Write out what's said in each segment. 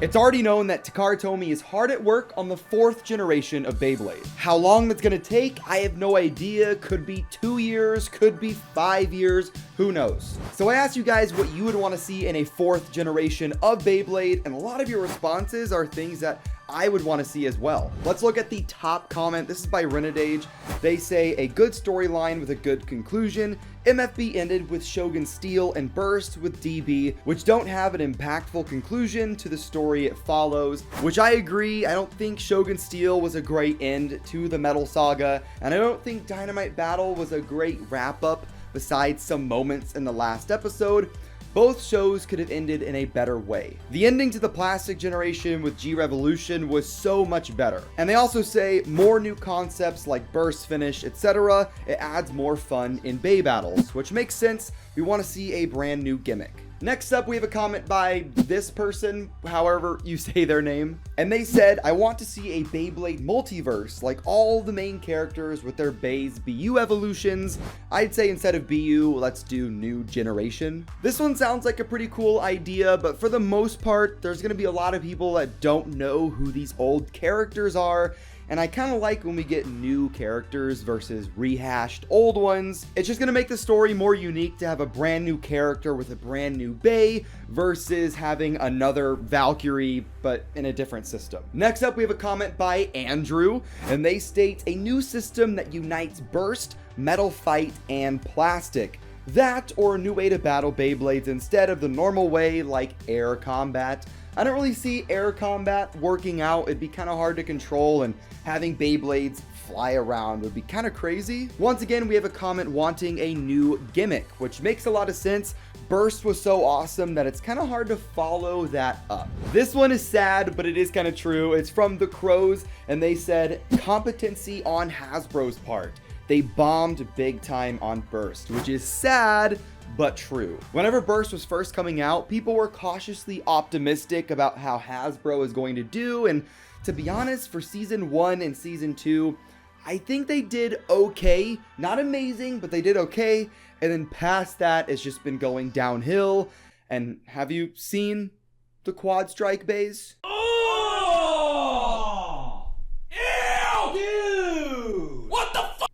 It's already known that Takara Tomy is hard at work on the 4th generation of Beyblade. How long that's gonna take, I have no idea. Could be 2 years, could be 5 years, who knows? So I asked you guys what you would want to see in a 4th generation of Beyblade, and a lot of your responses are things that I would want to see as well. Let's look at the top comment. This is by Renadage. They say, a good storyline with a good conclusion. MFB ended with Shogun Steel and Burst with DB, which don't have an impactful conclusion to the story it follows, which I agree. I don't think Shogun Steel was a great end to the Metal Saga, and I don't think Dynamite Battle was a great wrap-up besides some moments in the last episode. Both shows could have ended in a better way. The ending to the Plastic Generation with G Revolution was so much better. And they also say more new concepts like burst finish, etc. It adds more fun in Bey battles, which makes sense. We want to see a brand new gimmick. Next up, we have a comment by this person, however you say their name. And they said, I want to see a Beyblade multiverse, like all the main characters with their BEYS BU evolutions. I'd say instead of BU, let's do New Generation. This one sounds like a pretty cool idea, but for the most part, there's going to be a lot of people that don't know who these old characters are. And I kind of like when we get new characters versus rehashed old ones. It's just going to make the story more unique to have a brand new character with a brand new Bey versus having another Valkyrie, but in a different system. Next up, we have a comment by Andrew, and they state a new system that unites burst, metal fight, and plastic. That or a new way to battle Beyblades instead of the normal way like air combat. I don't really see air combat working out. It'd be kind of hard to control, and having Beyblades fly around would be kind of crazy. Once again, we have a comment wanting a new gimmick, which makes a lot of sense. Burst was so awesome that it's kind of hard to follow that up. This one is sad, but it is kind of true. It's from the Crows, and they said competency on Hasbro's part. They bombed big time on Burst, which is sad, but true. Whenever Burst was first coming out, people were cautiously optimistic about how Hasbro is going to do, and to be honest, for season 1 and season 2, I think they did okay. Not amazing, but they did okay, and then past that, it's just been going downhill. And have you seen the Quad Strike BEYS? Oh! Ew! Dude! What the fuck?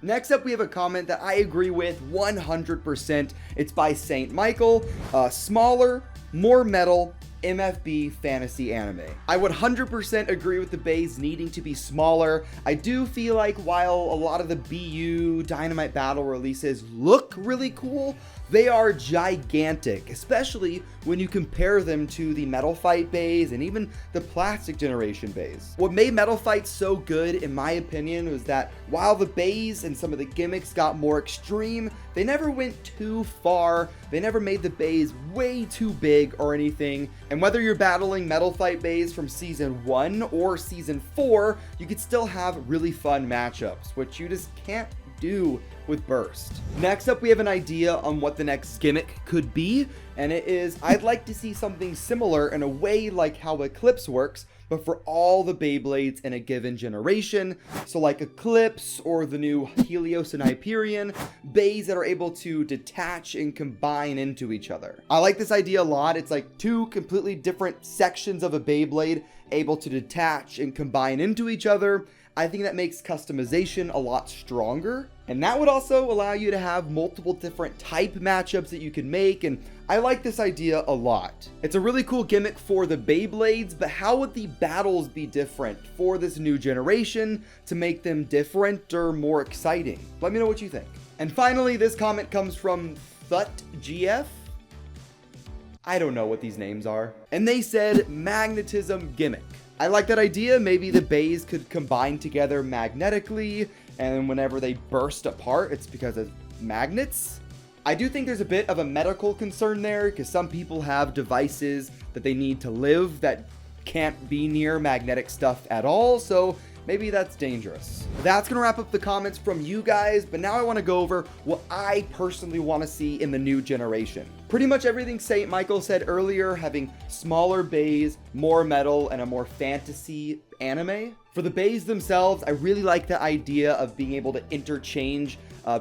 Next up, we have a comment that I agree with 100%. It's by Saint Michael. Smaller, more metal, MFB fantasy anime. I would 100% agree with the BEYS needing to be smaller. I do feel like while a lot of the BU Dynamite Battle releases look really cool, they are gigantic, especially when you compare them to the Metal Fight BEYS and even the Plastic Generation BEYS. What made Metal Fight so good, in my opinion, was that while the BEYS and some of the gimmicks got more extreme, they never went too far. They never made the BEYS way too big or anything. And whether you're battling Metal Fight BEYS from season 1 or season 4, you could still have really fun matchups, which you just can't do with Burst. Next up, we have an idea on what the next gimmick could be, and it is, I'd like to see something similar in a way like how Eclipse works, but for all the Beyblades in a given generation. So like Eclipse or the new Helios and Hyperion, BEYS that are able to detach and combine into each other. I like this idea a lot. It's like two completely different sections of a Beyblade able to detach and combine into each other. I think that makes customization a lot stronger, and that would also allow you to have multiple different type matchups that you can make, and I like this idea a lot. It's a really cool gimmick for the Beyblades, but how would the battles be different for this new generation to make them different or more exciting? Let me know what you think. And finally, this comment comes from ThutGF. I don't know what these names are. And they said Magnetism gimmick. I like that idea. Maybe the BEYS could combine together magnetically, and whenever they burst apart, it's because of magnets. I do think there's a bit of a medical concern there, because some people have devices that they need to live that can't be near magnetic stuff at all, so maybe that's dangerous. That's gonna wrap up the comments from you guys, but now I want to go over what I personally want to see in the new generation. Pretty much everything Saint Michael said earlier, having smaller BEYS, more metal, and a more fantasy anime. For the BEYS themselves, I really like the idea of being able to interchange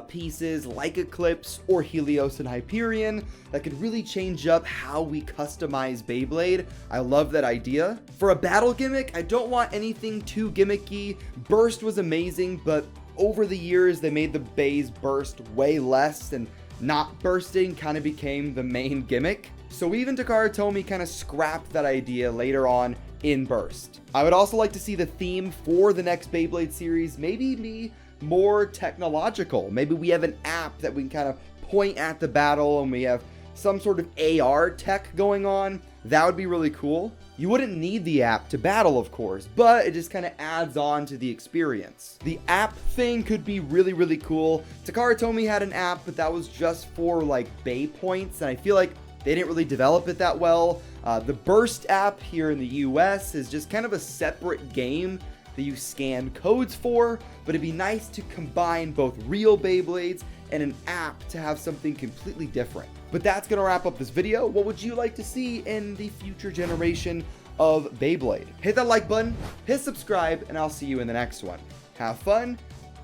pieces like Eclipse or Helios and Hyperion that could really change up how we customize Beyblade. I love that idea. For a battle gimmick, I don't want anything too gimmicky. Burst was amazing, but over the years, they made the BEYS burst way less, and not bursting kind of became the main gimmick. So even Takara Tomy kind of scrapped that idea later on in Burst. I would also like to see the theme for the next Beyblade series maybe be more technological. Maybe we have an app that we can kind of point at the battle and we have some sort of AR tech going on. That would be really cool. You wouldn't need the app to battle, of course, but it just kind of adds on to the experience. The app thing could be really, really cool. Takara Tomy had an app, but that was just for like Bey points, and I feel like they didn't really develop it that well. The Burst app here in the US is just kind of a separate game that you scan codes for, but it'd be nice to combine both real Beyblades and an app to have something completely different. But that's gonna wrap up this video. What would you like to see in the future generation of Beyblade? Hit that like button, hit subscribe, and I'll see you in the next one. Have fun,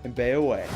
and Bey away.